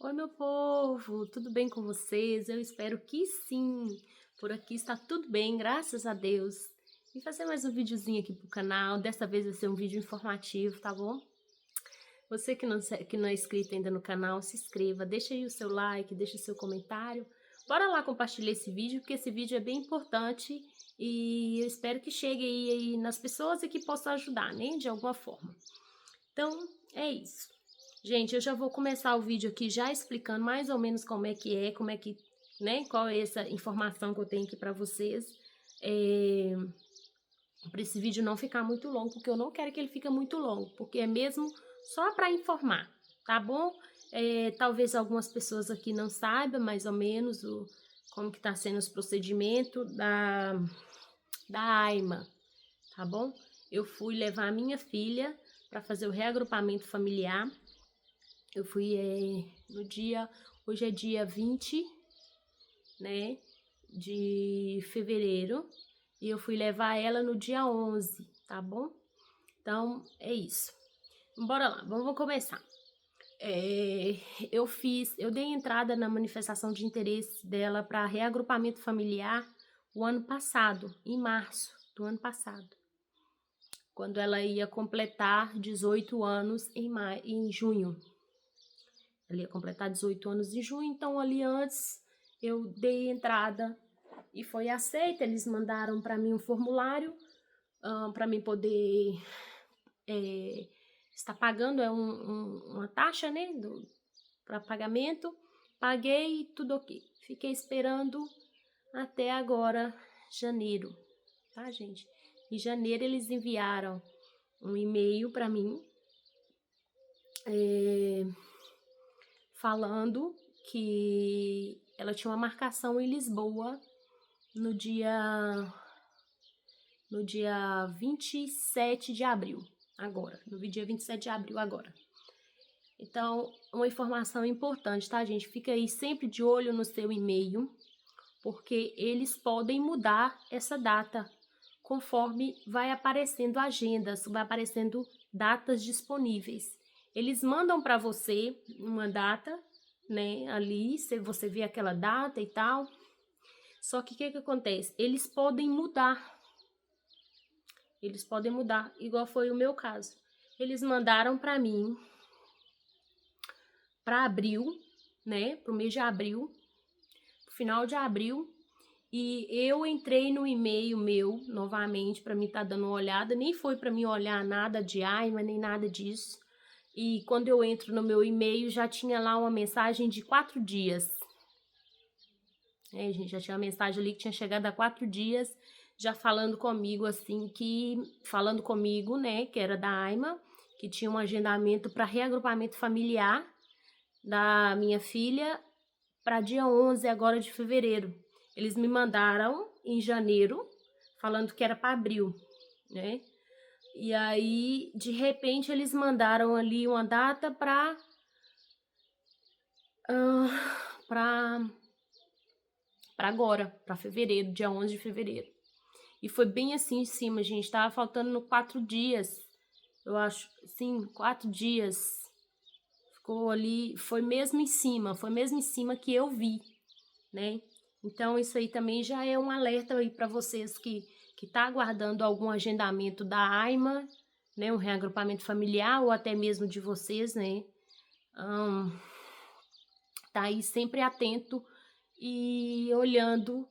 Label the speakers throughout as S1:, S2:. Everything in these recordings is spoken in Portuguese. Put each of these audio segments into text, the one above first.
S1: Oi, meu povo, tudo bem com vocês? Eu espero que sim. Por aqui está tudo bem, graças a Deus. Vim fazer mais um videozinho aqui pro canal. Dessa vez vai ser um vídeo informativo, tá bom? Você que não é inscrito ainda no canal, se inscreva, deixa aí o seu like, deixa o seu comentário. Bora lá compartilhar esse vídeo, porque esse vídeo é bem importante e eu espero que chegue aí nas pessoas e que possa ajudar, né, de alguma forma. Então, é isso. Gente, eu já vou começar o vídeo aqui já explicando mais ou menos como é que, né, qual é essa informação que eu tenho aqui para vocês. Para esse vídeo não ficar muito longo, porque eu não quero que ele fique muito longo, porque é mesmo só para informar, tá bom? Talvez algumas pessoas aqui não saibam mais ou menos como que tá sendo os procedimentos da AIMA, tá bom? Eu fui levar a minha filha para fazer o reagrupamento familiar. Eu fui hoje é dia 20, né, de fevereiro, e eu fui levar ela no dia 11, tá bom? Então, é isso. Bora lá, vamos começar. Eu dei entrada na manifestação de interesse dela para reagrupamento familiar o ano passado, em março do ano passado, quando ela ia completar 18 anos em junho. Ela ia completar 18 anos em junho, então ali antes eu dei entrada e foi aceita. Eles mandaram para mim um formulário para mim poder estar pagando uma taxa, né, para pagamento. Paguei e tudo ok. Fiquei esperando até agora, janeiro, tá, gente? Em janeiro eles enviaram um e-mail para mim falando que ela tinha uma marcação em Lisboa no dia 27 de abril, agora, no dia 27 de abril agora. Então, uma informação importante, tá, gente? Fica aí sempre de olho no seu e-mail, porque eles podem mudar essa data conforme vai aparecendo agendas, vai aparecendo datas disponíveis. Eles mandam para você uma data, né, ali, se você vê aquela data e tal. Só que o que acontece? Eles podem mudar. Eles podem mudar, igual foi o meu caso. Eles mandaram para mim para abril, né, pro mês de abril, final de abril, e eu entrei no e-mail meu novamente para mim estar dando uma olhada. Nem foi para mim olhar nada de AIMA, nem nada disso. E quando eu entro no meu e-mail, já tinha lá uma mensagem de 4 dias. Gente, já tinha uma mensagem ali que tinha chegado há 4 dias, já falando comigo, assim, falando comigo, né, que era da AIMA, que tinha um agendamento para reagrupamento familiar da minha filha para dia 11 agora de fevereiro. Eles me mandaram em janeiro, falando que era para abril, né? E aí, de repente, eles mandaram ali uma data para agora, para fevereiro, dia 11 de fevereiro. E foi bem assim em cima, gente. Tava faltando 4 dias, eu acho. Sim, 4 dias. Ficou ali, foi mesmo em cima que eu vi, né? Então, isso aí também já é um alerta aí para vocês que tá aguardando algum agendamento da AIMA, né? Um reagrupamento familiar ou até mesmo de vocês, né? Tá aí sempre atento e olhando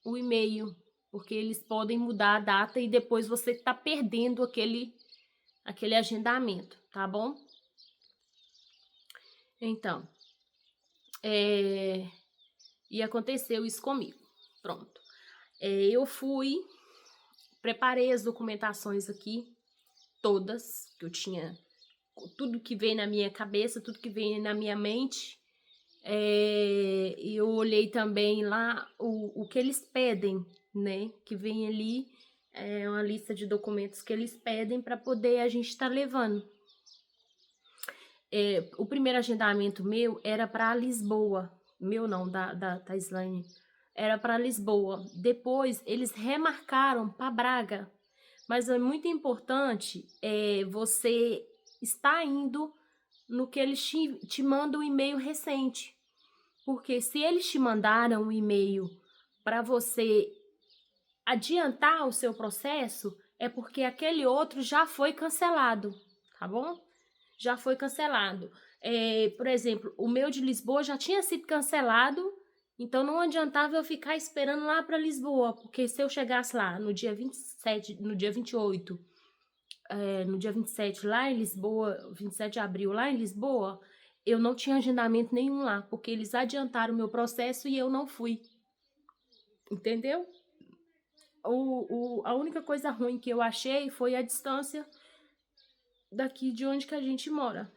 S1: o e-mail, porque eles podem mudar a data e depois você tá perdendo aquele agendamento, tá bom? Então, e aconteceu isso comigo. Pronto. Eu preparei as documentações aqui, todas, que eu tinha, tudo que veio na minha cabeça, tudo que veio na minha mente. Eu olhei também lá o que eles pedem, né? Que vem ali, uma lista de documentos que eles pedem para poder a gente estar levando. O primeiro agendamento meu era para Lisboa. Meu não, da Taislane. Era para Lisboa. Depois eles remarcaram para Braga. Mas é muito importante você estar indo no que eles te mandam um e-mail recente. Porque se eles te mandaram um e-mail para você adiantar o seu processo, é porque aquele outro já foi cancelado, tá bom? Já foi cancelado. Por exemplo, o meu de Lisboa já tinha sido cancelado, então não adiantava eu ficar esperando lá para Lisboa, porque se eu chegasse lá no dia 27, no dia 28, no dia 27 lá em Lisboa, 27 de abril lá em Lisboa, eu não tinha agendamento nenhum lá, porque eles adiantaram o meu processo e eu não fui. Entendeu? A única coisa ruim que eu achei foi a distância daqui de onde que a gente mora.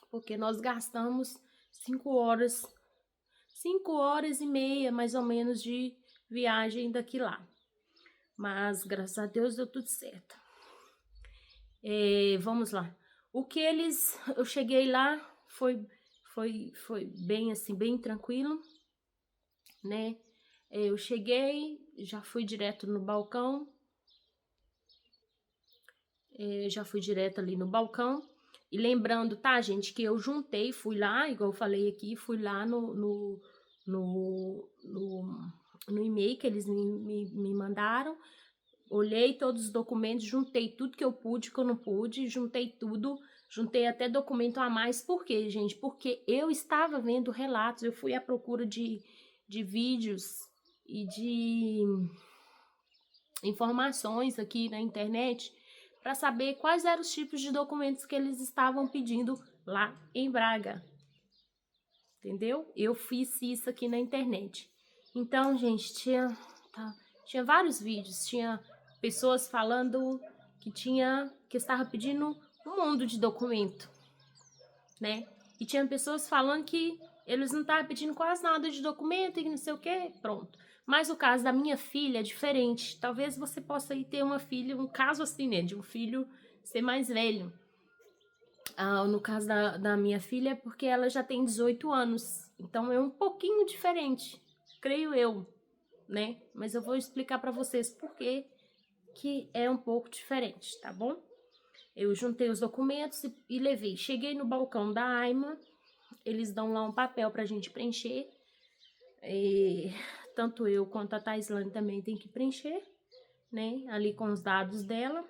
S1: Porque nós gastamos 5 horas e meia, mais ou menos, de viagem daqui lá. Mas, graças a Deus, deu tudo certo. Vamos lá. Eu cheguei lá, foi bem assim, bem tranquilo, né? Eu cheguei, já fui direto no balcão, já fui direto ali no balcão. E lembrando, tá, gente, que eu juntei, fui lá, igual eu falei aqui, fui lá no e-mail que eles me mandaram, olhei todos os documentos, juntei tudo que eu pude, que eu não pude, juntei tudo, juntei até documento a mais. Por quê, gente? Porque eu estava vendo relatos, eu fui à procura de vídeos e de informações aqui na internet para saber quais eram os tipos de documentos que eles estavam pedindo lá em Braga. Entendeu? Eu fiz isso aqui na internet. Então, gente, tinha vários vídeos, tinha pessoas falando que estava pedindo um mundo de documento, né? E tinha pessoas falando que eles não estavam pedindo quase nada de documento e não sei o que, pronto. Mas o caso da minha filha é diferente. Talvez você possa ir ter uma filha, um caso assim, né? De um filho ser mais velho. No caso da minha filha é porque ela já tem 18 anos. Então é um pouquinho diferente, creio eu, né? Mas eu vou explicar para vocês por que é um pouco diferente, tá bom? Eu juntei os documentos e levei. Cheguei no balcão da AIMA, eles dão lá um papel pra gente preencher. Tanto eu quanto a Taislane também tem que preencher, né? Ali com os dados dela.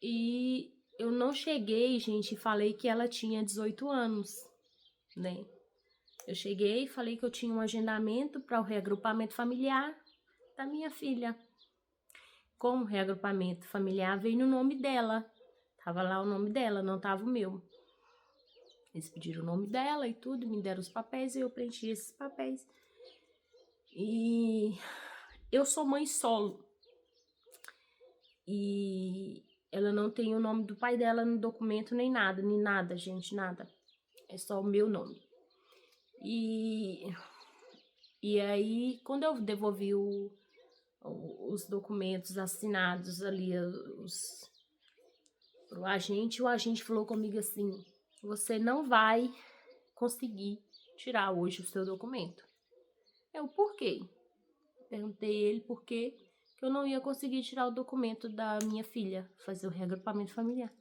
S1: E eu não cheguei, gente, e falei que ela tinha 18 anos, né? Eu cheguei e falei que eu tinha um agendamento para o reagrupamento familiar da minha filha. Como o reagrupamento familiar veio no nome dela. Tava lá o nome dela, não tava o meu. Eles pediram o nome dela e tudo, me deram os papéis e eu preenchi esses papéis. E eu sou mãe solo. E ela não tem o nome do pai dela no documento nem nada, gente, nada. É só o meu nome. E aí, quando eu devolvi os documentos assinados ali pro agente, o agente falou comigo assim: você não vai conseguir tirar hoje o seu documento. Por quê? Perguntei ele por quê que eu não ia conseguir tirar o documento da minha filha, fazer o reagrupamento familiar.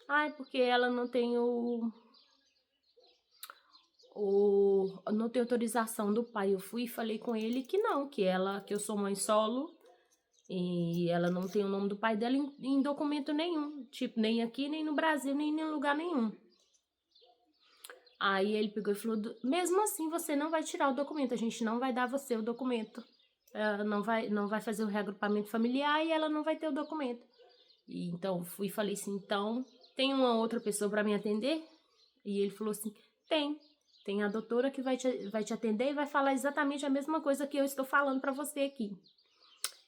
S1: É porque ela não tem não tem autorização do pai. Eu fui e falei com ele que não, que eu sou mãe solo e ela não tem o nome do pai dela em documento nenhum, tipo, nem aqui, nem no Brasil, nem em lugar nenhum. Aí ele pegou e falou: mesmo assim você não vai tirar o documento, a gente não vai dar você o documento. Ela não vai fazer o reagrupamento familiar e ela não vai ter o documento. E então fui e falei assim: então tem uma outra pessoa para me atender? E ele falou assim: tem a doutora que vai te atender e vai falar exatamente a mesma coisa que eu estou falando para você aqui.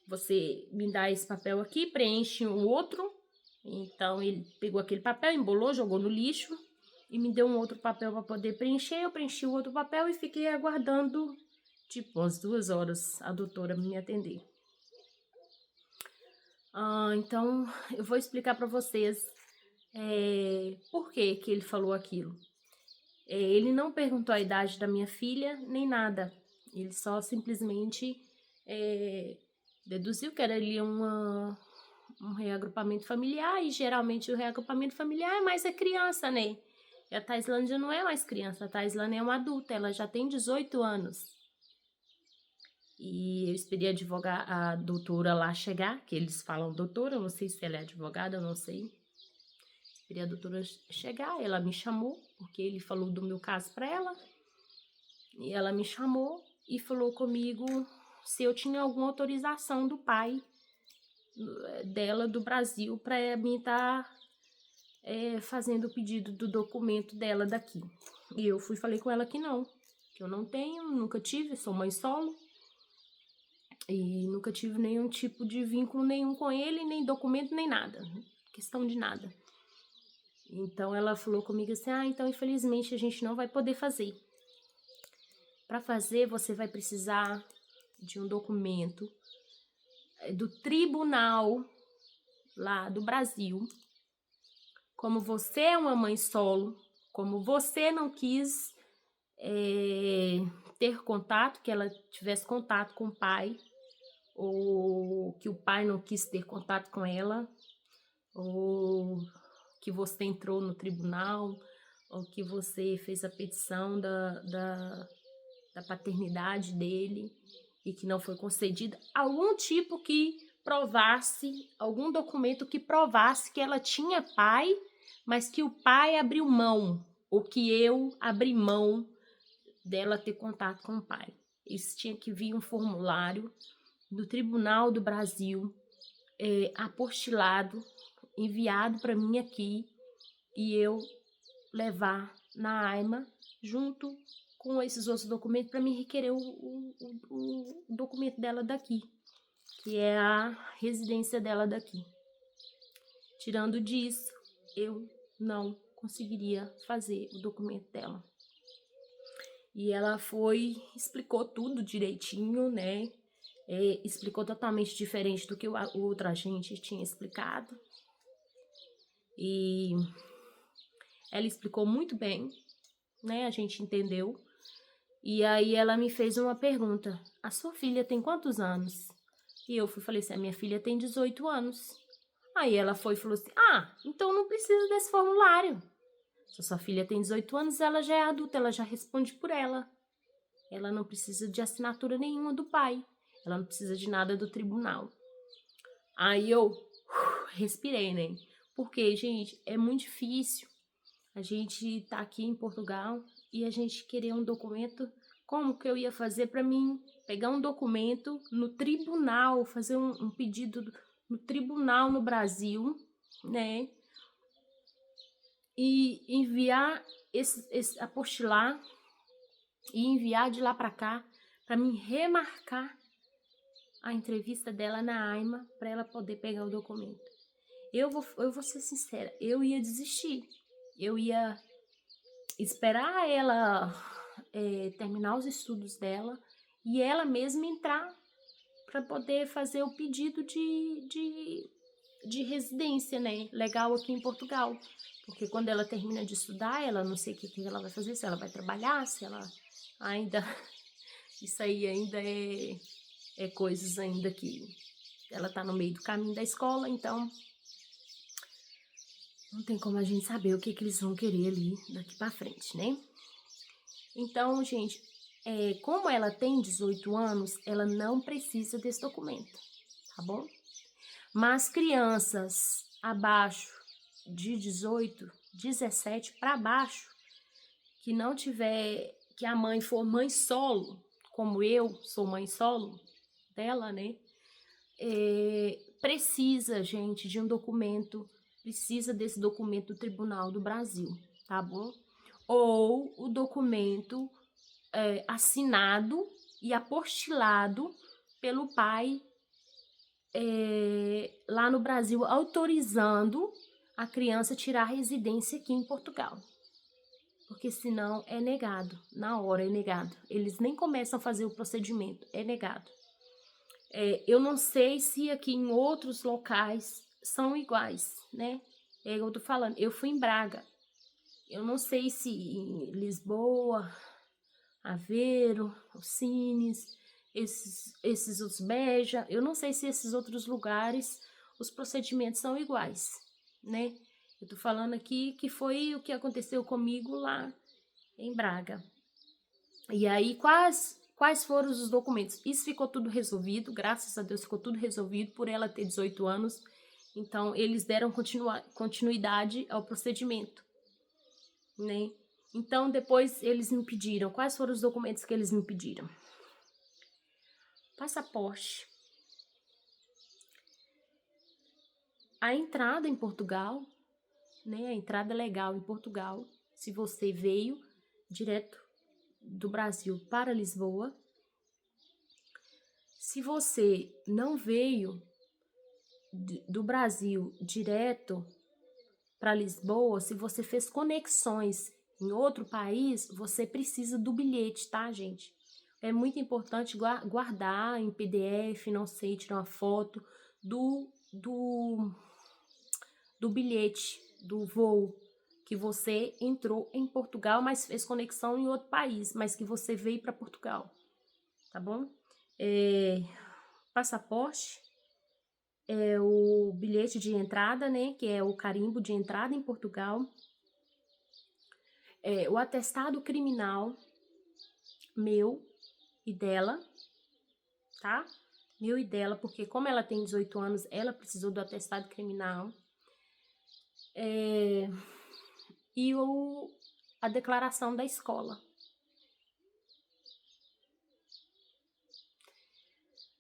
S1: Você me dá esse papel aqui, preenche o outro. Então ele pegou aquele papel, embolou, jogou no lixo e me deu um outro papel para poder preencher. Eu preenchi o outro papel e fiquei aguardando tipo umas 2 horas a doutora me atender. Então eu vou explicar para vocês por que ele falou aquilo. Ele não perguntou a idade da minha filha, nem nada. Ele só simplesmente deduziu que era ali uma um reagrupamento familiar, e geralmente o reagrupamento familiar é mais a criança, né? E a Taislândia não é mais criança, a Taislândia é uma adulta, ela já tem 18 anos. E eu esperei a doutora lá chegar, que eles falam doutora, eu não sei se ela é advogada, eu não sei. Esperei a doutora chegar, ela me chamou, porque ele falou do meu caso para ela. E ela me chamou e falou comigo se eu tinha alguma autorização do pai dela do Brasil para mim estar fazendo o pedido do documento dela daqui. E eu falei com ela que não, que eu não tenho, nunca tive, sou mãe solo. E nunca tive nenhum tipo de vínculo nenhum com ele, nem documento, nem nada. Questão de nada. Então ela falou comigo assim, então infelizmente a gente não vai poder fazer. Para fazer, você vai precisar de um documento do tribunal lá do Brasil. Como você é uma mãe solo, como você não quis ter contato, que ela tivesse contato com o pai, ou que o pai não quis ter contato com ela, ou que você entrou no tribunal, ou que você fez a petição da paternidade dele e que não foi concedida, algum tipo que provasse, algum documento que provasse que ela tinha pai, mas que o pai abriu mão, ou que eu abri mão dela ter contato com o pai. Isso tinha que vir um formulário do Tribunal do Brasil, apostilado, enviado para mim aqui, e eu levar na AIMA junto com esses outros documentos para me requerer o documento dela daqui, que é a residência dela daqui. Tirando disso, eu não conseguiria fazer o documento dela. E ela explicou tudo direitinho, né? Explicou totalmente diferente do que o outro agente tinha explicado. E ela explicou muito bem, né? A gente entendeu. E aí ela me fez uma pergunta. A sua filha tem quantos anos? E eu falei assim, a minha filha tem 18 anos. Aí ela falou assim, então não precisa desse formulário. Se a sua filha tem 18 anos, ela já é adulta, ela já responde por ela. Ela não precisa de assinatura nenhuma do pai. Ela não precisa de nada do tribunal. Aí eu respirei, né? Porque, gente, é muito difícil a gente tá aqui em Portugal e a gente querer um documento. Como que eu ia fazer para mim pegar um documento no tribunal, fazer um pedido no tribunal no Brasil, né? E enviar apostilar e enviar de lá para cá para mim remarcar a entrevista dela na AIMA para ela poder pegar o documento. Eu vou ser sincera, eu ia desistir. Eu ia esperar ela terminar os estudos dela e ela mesma entrar para poder fazer o pedido de residência, né, legal aqui em Portugal. Porque quando ela termina de estudar, ela não sei o que ela vai fazer, se ela vai trabalhar, se ela ainda... Isso aí ainda é coisas ainda que ela tá no meio do caminho da escola, então não tem como a gente saber o que eles vão querer ali daqui pra frente, né? Então, gente, como ela tem 18 anos, ela não precisa desse documento, tá bom? Mas crianças abaixo de 18, 17 para baixo, que não tiver, que a mãe for mãe solo, como eu sou mãe solo dela, né? Precisa, gente, de um documento, precisa desse documento do Tribunal do Brasil, tá bom? Ou o documento assinado e apostilado pelo pai lá no Brasil, autorizando a criança a tirar a residência aqui em Portugal. Porque senão é negado, na hora é negado. Eles nem começam a fazer o procedimento, é negado. Eu não sei se aqui em outros locais são iguais, né? Eu tô falando, eu fui em Braga. Eu não sei se em Lisboa, Aveiro, Sines, esses outros Beja, eu não sei se esses outros lugares os procedimentos são iguais, né? Eu tô falando aqui que foi o que aconteceu comigo lá em Braga. E aí, quais foram os documentos? Isso ficou tudo resolvido, graças a Deus ficou tudo resolvido por ela ter 18 anos. Então, eles deram continuidade ao procedimento, né? Então, depois eles me pediram, quais foram os documentos que eles me pediram? Passaporte, a entrada em Portugal, né? A entrada legal em Portugal, se você veio direto do Brasil para Lisboa. Se você não veio do Brasil direto para Lisboa, se você fez conexões em outro país, você precisa do bilhete, tá, gente? É muito importante guardar em PDF, não sei, tirar uma foto do bilhete, do voo, que você entrou em Portugal, mas fez conexão em outro país, mas que você veio para Portugal, tá bom? Passaporte, o bilhete de entrada, né, que é o carimbo de entrada em Portugal, o atestado criminal meu e dela, tá? Meu e dela, porque como ela tem 18 anos, ela precisou do atestado criminal. E a declaração da escola.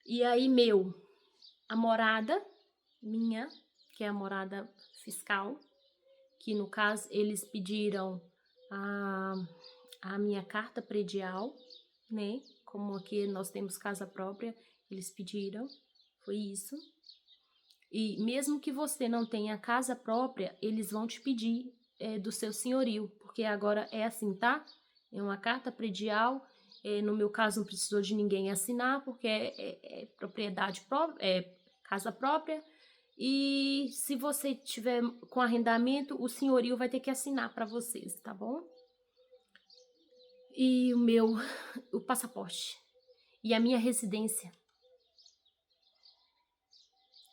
S1: E aí, a morada minha, que é a morada fiscal, que no caso eles pediram a minha carta predial, né? Como aqui nós temos casa própria, eles pediram, foi isso. E mesmo que você não tenha casa própria, eles vão te pedir do seu senhorio, porque agora é assim, tá? É uma carta predial, no meu caso não precisou de ninguém assinar, porque é propriedade própria, é casa própria, e se você tiver com arrendamento, o senhorio vai ter que assinar para vocês, tá bom? E o passaporte, e a minha residência.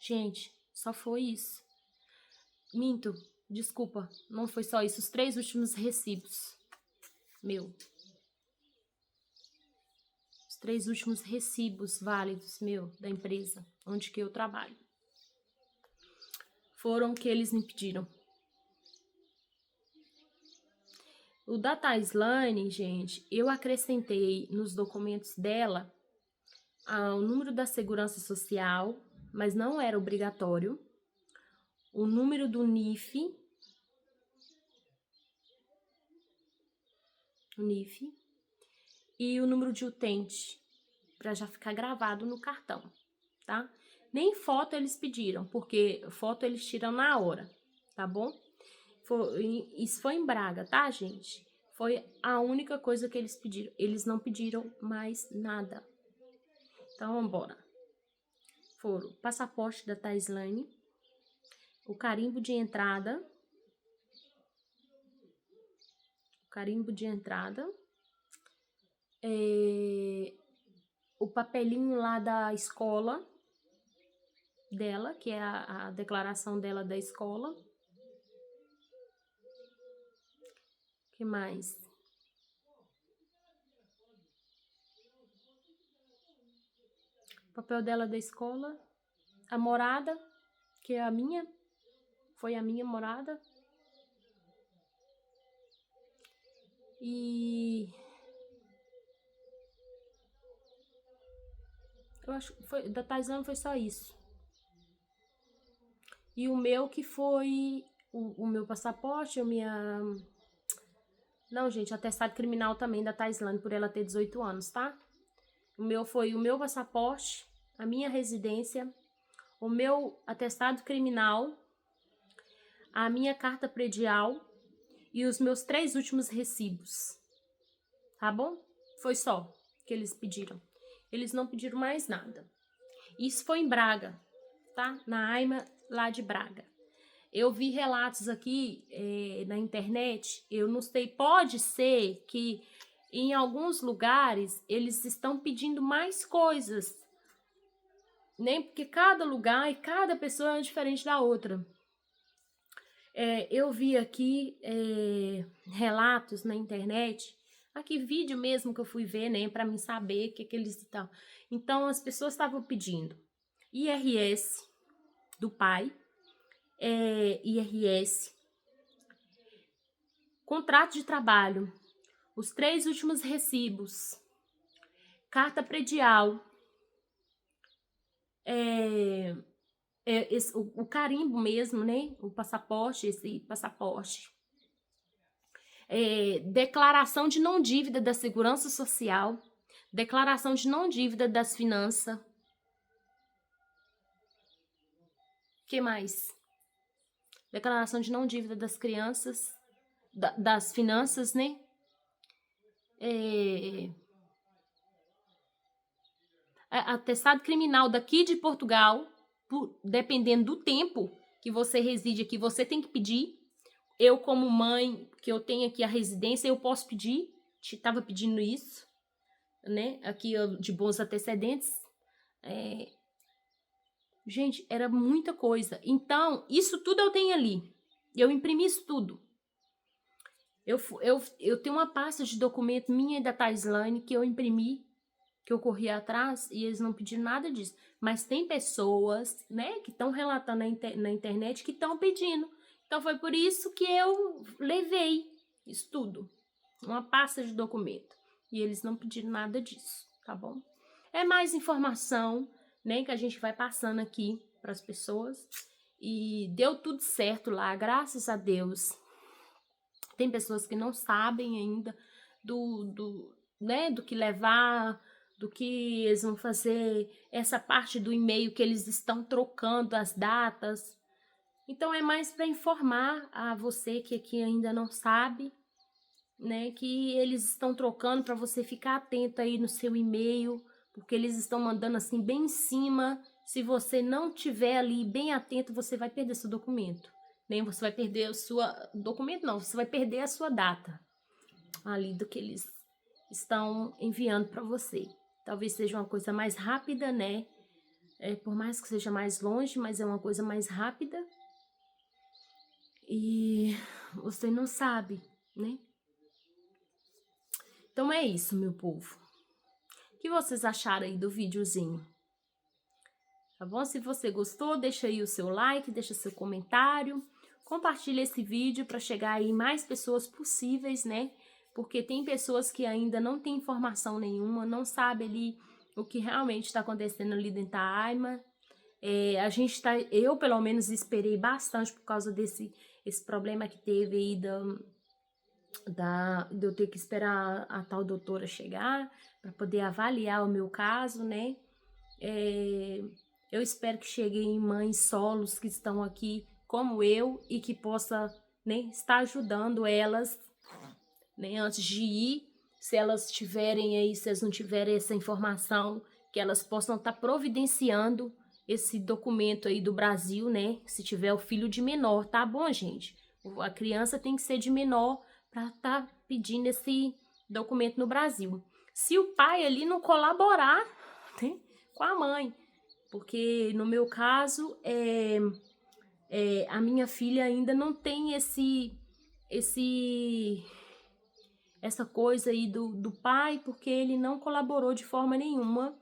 S1: Gente, só foi isso. Minto, desculpa, não foi só isso. Os 3 últimos recibos. Os 3 últimos recibos válidos, da empresa, onde que eu trabalho. Foram que eles me pediram. O da Taislane, gente, eu acrescentei nos documentos dela o número da segurança social, mas não era obrigatório. O número do NIF, e o número de utente, para já ficar gravado no cartão, tá? Nem foto eles pediram, porque foto eles tiram na hora, tá bom? Isso foi em Braga, tá, gente? Foi a única coisa que eles pediram. Eles não pediram mais nada. Então, vamos embora. Foram o passaporte da Taislane, o carimbo de entrada, o papelinho lá da escola dela, que é a declaração dela da escola. Que mais? O papel dela da escola, a morada, que é foi a minha morada. E eu acho que da Taizana foi só isso. E o meu que foi o meu passaporte, Não, gente, atestado criminal também da Taislane, por ela ter 18 anos, tá? O meu foi o meu passaporte, a minha residência, o meu atestado criminal, a minha carta predial e os meus 3 últimos recibos. Tá bom? Foi só que eles pediram. Eles não pediram mais nada. Isso foi em Braga, tá? Na AIMA lá de Braga. Eu vi relatos aqui na internet, eu não sei, pode ser que em alguns lugares eles estão pedindo mais coisas Nem porque cada lugar e cada pessoa é diferente da outra. Eu vi aqui relatos na internet, aqui vídeo mesmo que eu fui ver, né, para mim saber o que eles estão. Então as pessoas estavam pedindo IRS do pai, IRS, contrato de trabalho, os 3 últimos recibos, carta predial, o carimbo mesmo, né? O passaporte, esse passaporte. Declaração de não dívida da Segurança Social, declaração de não dívida das finanças. O que mais? Declaração de não dívida das crianças, das finanças, né? Atestado criminal daqui de Portugal, dependendo do tempo que você reside aqui, você tem que pedir. Eu, como mãe, que eu tenho aqui a residência, eu posso pedir. Estava pedindo isso, né? Aqui de bons antecedentes. Gente, era muita coisa. Então, isso tudo eu tenho ali. Eu imprimi isso tudo. Eu tenho uma pasta de documento minha e da Taislane que eu imprimi, que eu corri atrás e eles não pediram nada disso. Mas tem pessoas, né, que estão relatando na internet que estão pedindo. Então foi por isso que eu levei isso tudo, uma pasta de documento. E eles não pediram nada disso, tá bom? É mais informação, né, que a gente vai passando aqui para as pessoas. E deu tudo certo lá, graças a Deus. Tem pessoas que não sabem ainda né, do que levar, do que eles vão fazer, essa parte do e-mail que eles estão trocando as datas. Então é mais para informar a você que aqui ainda não sabe, né, que eles estão trocando, para você ficar atento aí no seu e-mail, porque eles estão mandando assim bem em cima. Se você não tiver ali bem atento, você vai perder seu documento. Nem você vai perder o seu documento, não, você vai perder a sua data ali do que eles estão enviando para você. Talvez seja uma coisa mais rápida, né? Por mais que seja mais longe, mas é uma coisa mais rápida. E você não sabe, né? Então é isso, meu povo. O que vocês acharam aí do videozinho? Tá bom? Se você gostou, deixa aí o seu like, deixa seu comentário. Compartilha esse vídeo para chegar aí mais pessoas possíveis, né? Porque tem pessoas que ainda não têm informação nenhuma, não sabem ali o que realmente está acontecendo ali dentro da AIMA. Eu pelo menos esperei bastante por causa desse problema que teve aí de eu ter que esperar a tal doutora chegar para poder avaliar o meu caso, né? Eu espero que cheguem mães solos que estão aqui como eu e que possa, né, estar ajudando elas, né, antes de ir, se elas tiverem aí, se elas não tiverem essa informação, que elas possam estar providenciando esse documento aí do Brasil, né, se tiver o filho de menor, tá bom, gente? A criança tem que ser de menor para estar pedindo esse documento no Brasil. Se o pai ali não colaborar, né, com a mãe, porque no meu caso, a minha filha ainda não tem essa coisa aí do pai, porque ele não colaborou de forma nenhuma.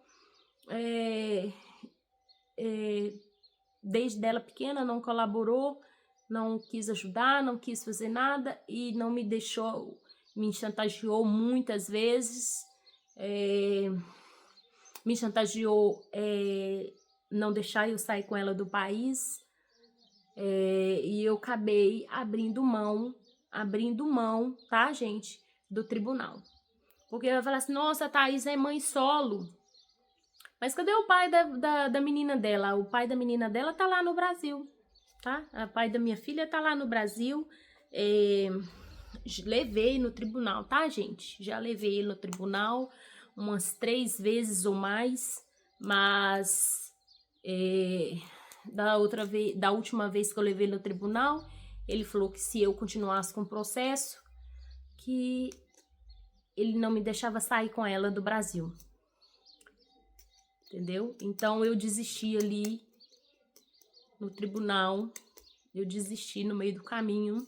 S1: Desde ela pequena não colaborou, não quis ajudar, não quis fazer nada e não me deixou, me chantageou muitas vezes, me chantageou não deixar eu sair com ela do país, e eu acabei abrindo mão, tá, gente, do tribunal. Porque eu ia falar assim, nossa, a Thaís é mãe solo. Mas cadê o pai da menina dela? O pai da menina dela tá lá no Brasil, tá? O pai da minha filha tá lá no Brasil. Levei no tribunal, tá, gente? Já levei ele no tribunal umas 3 vezes ou mais, mas da última vez que eu levei no tribunal, ele falou que se eu continuasse com o processo, que ele não me deixava sair com ela do Brasil. entendeu? Então eu desisti ali no tribunal, eu desisti no meio do caminho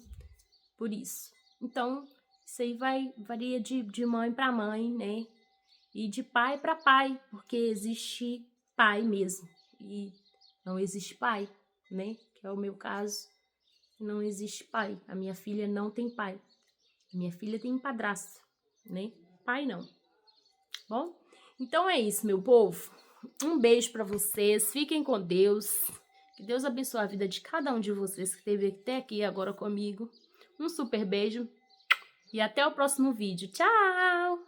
S1: por isso. Então, isso aí varia de mãe para mãe, né? E de pai para pai, porque existe pai mesmo e não existe pai, né? Que é o meu caso, não existe pai. A minha filha não tem pai. A minha filha tem um padrasto, né? Pai não. Bom, então é isso, meu povo. Um beijo para vocês. Fiquem com Deus. Que Deus abençoe a vida de cada um de vocês que esteve até aqui agora comigo. Um super beijo e até o próximo vídeo. Tchau!